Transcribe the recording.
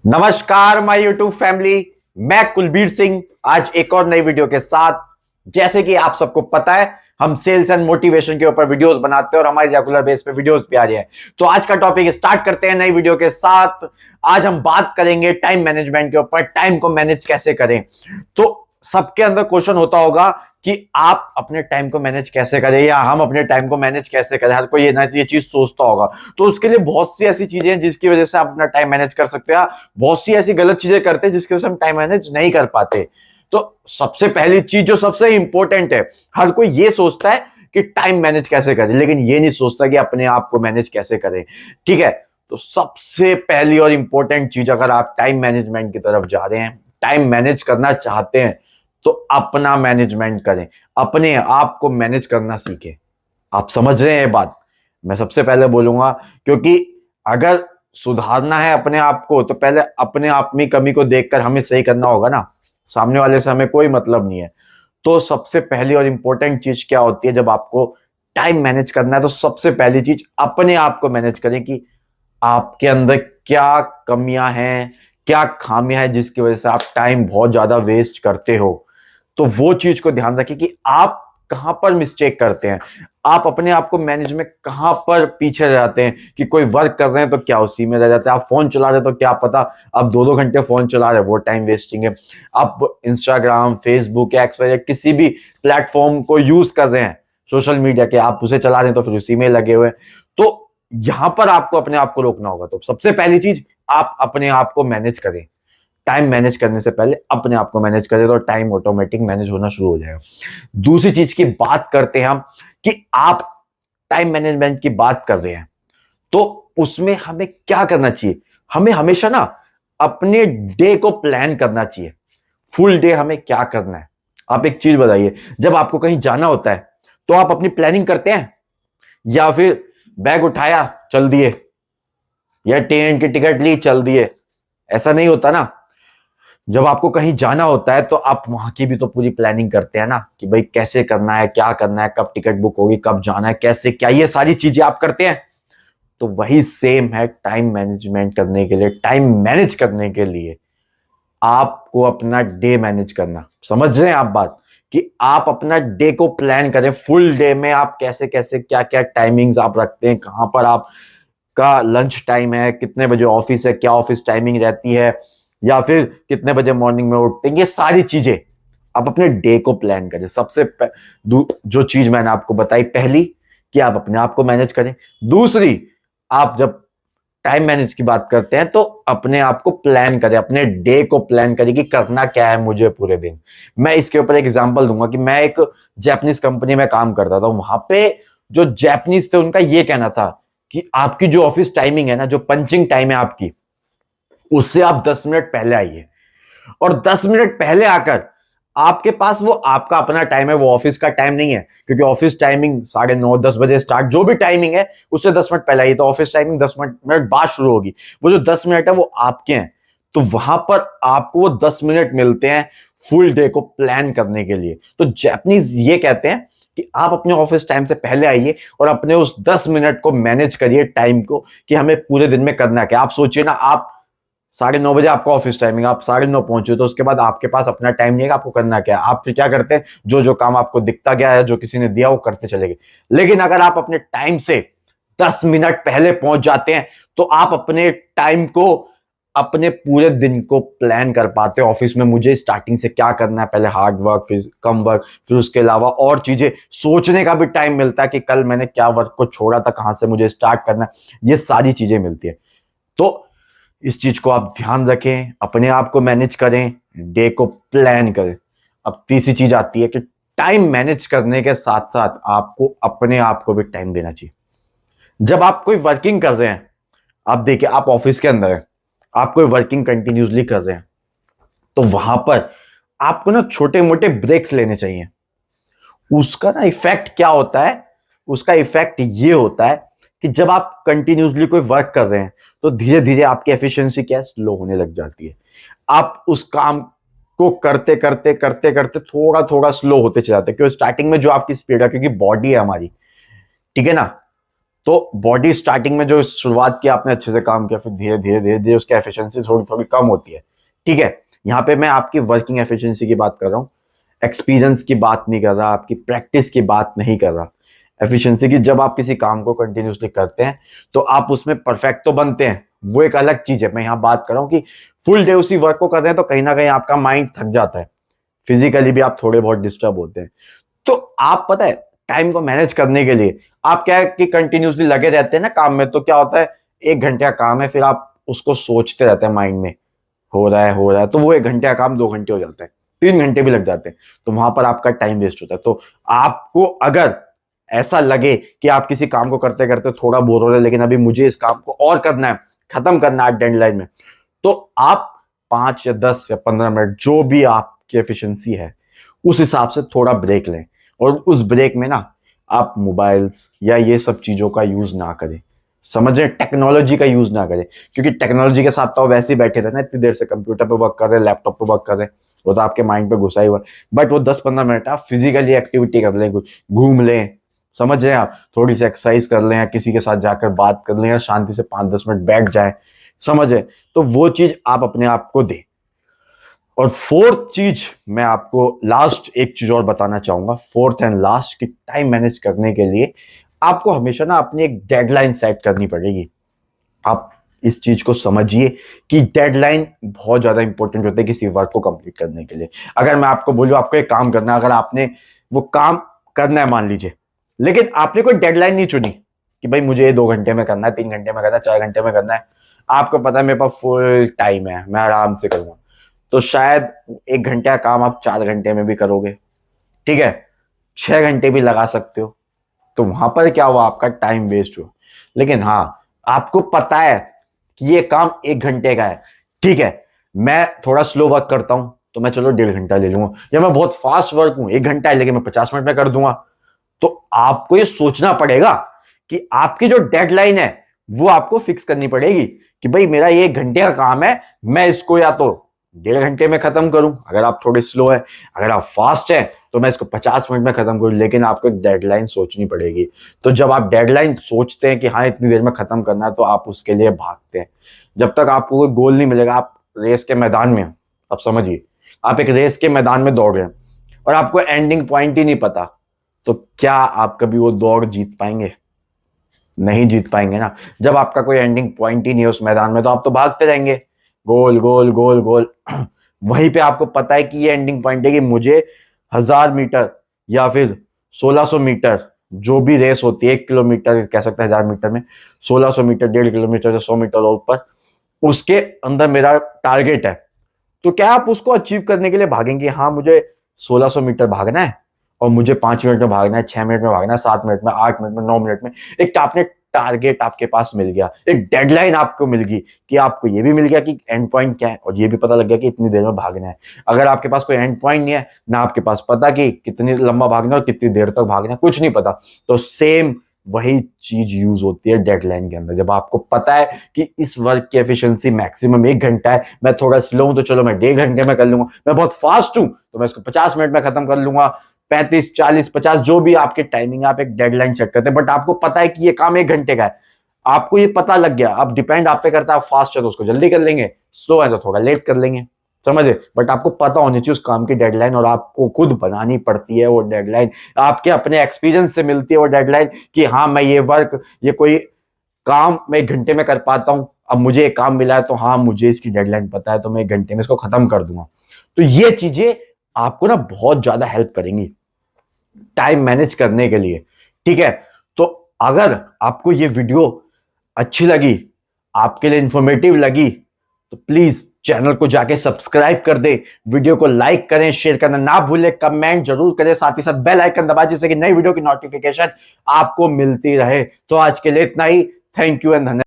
नमस्कार my YouTube family. मैं कुलबीर सिंह आज एक और नई वीडियो के साथ। जैसे कि आप सबको पता है, हम सेल्स एंड मोटिवेशन के ऊपर वीडियोस बनाते हैं और हमारे रेगुलर बेस पे वीडियोस भी आ रही है। तो आज का टॉपिक स्टार्ट करते हैं नई वीडियो के साथ। आज हम बात करेंगे टाइम मैनेजमेंट के ऊपर, टाइम को मैनेज कैसे करें। तो सबके अंदर क्वेश्चन होता होगा कि आप अपने टाइम को मैनेज कैसे करें या हम अपने टाइम को मैनेज कैसे करें। हर कोई ये चीज सोचता होगा। तो उसके लिए बहुत सी ऐसी चीजें हैं जिसकी वजह से आप अपना टाइम मैनेज कर सकते हैं। बहुत सी ऐसी गलत चीजें करते हैं जिसकी वजह से हम टाइम मैनेज नहीं कर पाते। तो सबसे पहली चीज जो सबसे इंपॉर्टेंट है, हर कोई ये सोचता है कि टाइम मैनेज कैसे करें, लेकिन ये नहीं सोचता कि अपने आप को मैनेज कैसे करें। ठीक है, तो सबसे पहली और इंपॉर्टेंट चीज, अगर आप टाइम मैनेजमेंट की तरफ जा रहे हैं, टाइम मैनेज करना चाहते हैं, तो अपना मैनेजमेंट करें, अपने आप को मैनेज करना सीखें। आप समझ रहे हैं ये बात? मैं सबसे पहले बोलूंगा, क्योंकि अगर सुधारना है अपने आप को तो पहले अपने आप में कमी को देखकर हमें सही करना होगा ना। सामने वाले से हमें कोई मतलब नहीं है। तो सबसे पहली और इंपॉर्टेंट चीज क्या होती है, जब आपको टाइम मैनेज करना है तो सबसे पहली चीज अपने आप को मैनेज करें कि आपके अंदर क्या कमियां हैं, क्या खामियां हैं जिसकी वजह से आप टाइम बहुत ज्यादा वेस्ट करते हो। तो वो चीज को ध्यान रखें कि आप कहां पर मिस्टेक करते हैं, आप अपने आप को मैनेज में कहां पर पीछे रह जाते हैं। कि कोई वर्क कर रहे हैं तो क्या उसी में रह जाते हैं, आप फोन चला रहे हैं तो क्या पता आप 2-2 घंटे फोन चला रहे हैं, वो टाइम वेस्टिंग है। आप इंस्टाग्राम, फेसबुक, एक्स वाई किसी भी प्लेटफॉर्म को यूज कर रहे हैं, सोशल मीडिया के, आप उसे चला रहे हैं तो फिर उसी में लगे हुए हैं। तो यहां पर आपको अपने आप को रोकना होगा। तो सबसे पहली चीज, आप अपने आप को मैनेज करें। टाइम मैनेज करने से पहले अपने आप को मैनेज करें तो टाइम ऑटोमेटिक मैनेज होना शुरू हो जाएगा। दूसरी चीज की बात करते हैं हम, कि आप टाइम मैनेजमेंट की बात कर रहे हैं तो उसमें हमें क्या करना चाहिए। हमें हमेशा ना अपने डे को प्लान करना चाहिए। फुल डे हमें क्या करना है। आप एक चीज बताइए, जब आपको कहीं जाना होता है तो आप अपनी प्लानिंग करते हैं, या फिर बैग उठाया चल दिए, या ट्रेन की टिकट ली चल दिए? ऐसा नहीं होता ना। जब आपको कहीं जाना होता है तो आप वहां की भी तो पूरी प्लानिंग करते हैं ना, कि भाई कैसे करना है, क्या करना है, कब टिकट बुक होगी, कब जाना है, कैसे क्या, ये सारी चीजें आप करते हैं। तो वही सेम है टाइम मैनेजमेंट करने के लिए। टाइम मैनेज करने के लिए आपको अपना डे मैनेज करना, समझ रहे हैं आप बात, कि आप अपना डे को प्लान करें। फुल डे में आप कैसे कैसे क्या क्या टाइमिंग्स आप रखते हैं, कहां पर आप का लंच टाइम है, कितने बजे ऑफिस है, क्या ऑफिस टाइमिंग रहती है, या फिर कितने बजे मॉर्निंग में उठते हैं, ये सारी चीजें आप अपने डे को प्लान करें। जो चीज मैंने आपको बताई, पहली कि आप अपने आप को मैनेज करें। दूसरी, आप जब टाइम मैनेज की बात करते हैं तो अपने आप को प्लान करें, अपने डे को प्लान करें कि करना क्या है मुझे पूरे दिन। मैं इसके ऊपर एक एग्जांपल दूंगा कि मैं एक जापानीज कंपनी में काम करता था। वहां पे जो जापानीज थे उनका ये कहना था कि आपकी जो ऑफिस टाइमिंग है ना, जो पंचिंग टाइम है आपकी, उससे आप 10 मिनट पहले आइए। और 10 मिनट पहले आकर आपके पास वो आपका अपना टाइम है, वो ऑफिस का टाइम नहीं है। क्योंकि ऑफिस टाइमिंग 9:30-10 बजे स्टार्ट, जो भी टाइमिंग है उससे 10 मिनट पहले आइए, तो ऑफिस टाइमिंग 10 मिनट बाद शुरू होगी। वो जो 10 मिनट है वो आपके हैं। तो वहां पर आपको वो 10 मिनट मिलते हैं फुल डे को प्लान करने के लिए। तो जापानीज ये कहते हैं कि आप अपने ऑफिस टाइम से पहले आइए और अपने उस 10 मिनट को मैनेज करिए, टाइम को, कि हमें पूरे दिन में करना क्या। आप सोचिए ना, आप 9:30 बजे आपका ऑफिस टाइमिंग, आप 9:30 पहुंचे, तो उसके बाद आपके पास अपना टाइम नहीं है, आपको करना क्या है। आप फिर क्या करते हैं, जो जो काम आपको दिखता गया है, जो किसी ने दिया, वो करते चले गए। लेकिन अगर आप अपने टाइम से 10 मिनट पहले पहुंच जाते हैं तो आप अपने टाइम को, अपने पूरे दिन को प्लान कर पाते हैं। ऑफिस में मुझे स्टार्टिंग से क्या करना है, पहले हार्ड वर्क, फिर कम वर्क, फिर उसके अलावा और चीजें सोचने का भी टाइम मिलता है कि कल मैंने क्या वर्क को छोड़ा था, कहां से मुझे स्टार्ट करना है, ये सारी चीजें मिलती है। तो इस चीज को आप ध्यान रखें, अपने आप को मैनेज करें, डे को प्लान करें। अब तीसरी चीज आती है कि टाइम मैनेज करने के साथ साथ आपको अपने आप को भी टाइम देना चाहिए। जब आप कोई वर्किंग कर रहे हैं, आप देखिए, आप ऑफिस के अंदर हैं, आप कोई वर्किंग कंटिन्यूसली कर रहे हैं, तो वहां पर आपको ना छोटे मोटे ब्रेक्स लेने चाहिए। उसका ना इफेक्ट क्या होता है, उसका इफेक्ट ये होता है कि जब आप कंटिन्यूसली कोई वर्क कर रहे हैं तो धीरे धीरे आपकी एफिशिएंसी क्या है, स्लो होने लग जाती है। आप उस काम को करते करते करते करते थोड़ा थोड़ा स्लो होते चले जाते हैं, क्योंकि स्टार्टिंग में जो आपकी स्पीड है, क्योंकि बॉडी है हमारी, ठीक है ना, तो बॉडी स्टार्टिंग में जो शुरुआत की आपने अच्छे से काम किया, फिर धीरे धीरे धीरे धीरे उसकी एफिशिएंसी थोड़ी थोड़ी कम होती है। ठीक है, यहाँ पे मैं आपकी वर्किंग एफिशिएंसी की बात कर रहा हूँ, एक्सपीरियंस की बात नहीं कर रहा, आपकी प्रैक्टिस की बात नहीं कर रहा। एफिशिएंसी की, जब आप किसी काम को कंटिन्यूसली करते हैं तो आप उसमें परफेक्ट तो बनते हैं, वो एक अलग चीज है। मैं यहाँ बात कर रहा हूँ कि फुल डे उसी वर्क को कर रहे हैं तो कहीं ना कहीं आपका माइंड थक जाता है, फिजिकली भी आप थोड़े बहुत डिस्टर्ब होते हैं। तो आप पता है टाइम को मैनेज करने के लिए आप क्या है कि कंटिन्यूसली लगे रहते हैं ना काम में, तो क्या होता है 1 घंटे का काम है, फिर आप उसको सोचते रहते हैं माइंड में, हो रहा है, तो वो 1 घंटे का काम 2 घंटे हो जाता है, 3 घंटे भी लग जाते हैं, तो वहां पर आपका टाइम वेस्ट होता है। तो आपको अगर ऐसा लगे कि आप किसी काम को करते करते थोड़ा बोर हो रहे हैं, लेकिन अभी मुझे इस काम को और करना है, खत्म करना है डेडलाइन में, तो आप 5 या 10 या 15 मिनट जो भी आपकी एफिशिएंसी है उस हिसाब से थोड़ा ब्रेक लें, और उस ब्रेक में ना आप मोबाइल्स या ये सब चीजों का यूज ना करें, समझ रहे, टेक्नोलॉजी का यूज ना करें, क्योंकि टेक्नोलॉजी के साथ तो वैसे ही बैठे थे ना, इतनी देर से कंप्यूटर पे वर्क कर रहे हैं, लैपटॉप पे वर्क कर रहे हैं, वो तो आपके माइंड पे घुसा ही हुआ। बट वो 10-15 मिनट आप फिजिकली एक्टिविटी कर लें, कुछ घूम लें, समझ रहे हैं आप, थोड़ी सी एक्सरसाइज कर लें, या किसी के साथ जाकर बात कर लें, या शांति से 5-10 मिनट बैठ जाए, समझ रहे, तो वो चीज आप अपने आप को दें। और फोर्थ चीज मैं आपको लास्ट एक चीज और बताना चाहूंगा, फोर्थ एंड लास्ट, कि टाइम मैनेज करने के लिए आपको हमेशा ना अपनी एक डेडलाइन सेट करनी पड़ेगी। आप इस चीज को समझिए कि डेडलाइन बहुत ज्यादा इंपॉर्टेंट होती है किसी वर्क को कंप्लीट करने के लिए। अगर मैं आपको बोलूं आपको एक काम करना है, अगर आपने वो काम करना है मान लीजिए, लेकिन आपने कोई डेडलाइन नहीं चुनी कि भाई मुझे ये 2 घंटे में करना है, 3 घंटे में करना है, 4 घंटे में करना है, आपको पता है मेरे पास फुल टाइम है, मैं आराम से करूंगा, तो शायद 1 घंटे का काम आप 4 घंटे में भी करोगे, ठीक है, 6 घंटे भी लगा सकते हो, तो वहां पर क्या हुआ, आपका टाइम वेस्ट हुआ। लेकिन हाँ, आपको पता है कि ये काम 1 घंटे का है, ठीक है, मैं थोड़ा स्लो वर्क करता हूं तो मैं चलो 1.5 घंटा ले लूंगा, या मैं बहुत फास्ट वर्क हूं 1 घंटा है लेकिन मैं 50 मिनट में कर दूंगा। तो आपको ये सोचना पड़ेगा कि आपकी जो डेडलाइन है वो आपको फिक्स करनी पड़ेगी कि भाई मेरा ये 1 घंटे का काम है, मैं इसको या तो 1.5 घंटे में खत्म करूं अगर आप थोड़े स्लो है, अगर आप फास्ट है तो मैं इसको 50 मिनट में खत्म करूं, लेकिन आपको एक डेडलाइन सोचनी पड़ेगी। तो जब आप डेडलाइन सोचते हैं कि हाँ इतनी देर में खत्म करना है, तो आप उसके लिए भागते हैं। जब तक आपको कोई गोल नहीं मिलेगा, आप रेस के मैदान में, आप समझिए आप एक रेस के मैदान में दौड़ रहे हैं और आपको एंडिंग पॉइंट ही नहीं पता, तो क्या आप कभी वो दौड़ जीत पाएंगे? नहीं जीत पाएंगे ना। जब आपका कोई एंडिंग पॉइंट ही नहीं है उस मैदान में, तो आप तो भागते रहेंगे गोल गोल गोल गोल। वहीं पे आपको पता है कि ये एंडिंग पॉइंट है कि मुझे 1000 मीटर या फिर 1600 मीटर, जो भी रेस होती है, 1 किलोमीटर कह सकते हैं 1000 मीटर में, 1600 मीटर, 1.5 किलोमीटर या 100 मीटर और ऊपर, उसके अंदर मेरा टारगेट है। तो क्या आप उसको अचीव करने के लिए भागेंगे? हाँ, मुझे 1600 मीटर भागना है और मुझे 5 मिनट में भागना है, 6 मिनट में भागना है, 7 मिनट में, 8 मिनट में, 9 मिनट में। एक आपने टारगेट आपके पास मिल गया, एक डेडलाइन आपको मिल गई, कि आपको ये भी मिल गया कि एंड पॉइंट क्या है, और ये भी पता लग गया कि इतनी देर में भागना है। अगर आपके पास कोई एंड पॉइंट नहीं है ना, आपके पास पता कि कितनी लंबा भागना है और कितनी देर तक भागना है, कुछ नहीं पता, तो सेम वही चीज यूज होती है डेडलाइन के अंदर। जब आपको पता है कि इस वर्क की एफिशिएंसी मैक्सिमम 1 घंटा है, मैं थोड़ा स्लो हूं तो चलो मैं 1.5 घंटे में कर लूंगा, मैं बहुत फास्ट हूं तो मैं इसको 50 मिनट में खत्म कर लूंगा, 35, 40, 50, जो भी आपके टाइमिंग, आप एक डेडलाइन सेट करते हैं। बट आपको पता है कि ये काम 1 घंटे का है, आपको ये पता लग गया, अब डिपेंड आप पे करता है, आप फास्ट है तो उसको जल्दी कर लेंगे, स्लो है तो थोड़ा लेट कर लेंगे, समझे। बट आपको पता होनी चाहिए उस काम की डेडलाइन, और आपको खुद बनानी पड़ती है वो डेडलाइन, आपके अपने एक्सपीरियंस से मिलती है वो डेडलाइन, कि हाँ मैं ये वर्क, ये कोई काम मैं 1 घंटे में कर पाता हूं, अब मुझे एक काम मिला है तो हाँ मुझे इसकी डेडलाइन पता है, तो मैं 1 घंटे में इसको खत्म कर दूंगा। तो ये चीजें आपको ना बहुत ज्यादा हेल्प करेंगी टाइम मैनेज करने के लिए, ठीक है। तो अगर आपको ये वीडियो अच्छी लगी, आपके लिए इंफॉर्मेटिव लगी, तो प्लीज चैनल को जाके सब्सक्राइब कर दे, वीडियो को लाइक करें, शेयर करना ना भूलें, कमेंट जरूर करें, साथ ही साथ बेल आइकन दबाएं जिससे कि नई वीडियो की नोटिफिकेशन आपको मिलती रहे। तो आज के लिए इतना ही, थैंक यू एंड धन्यवाद।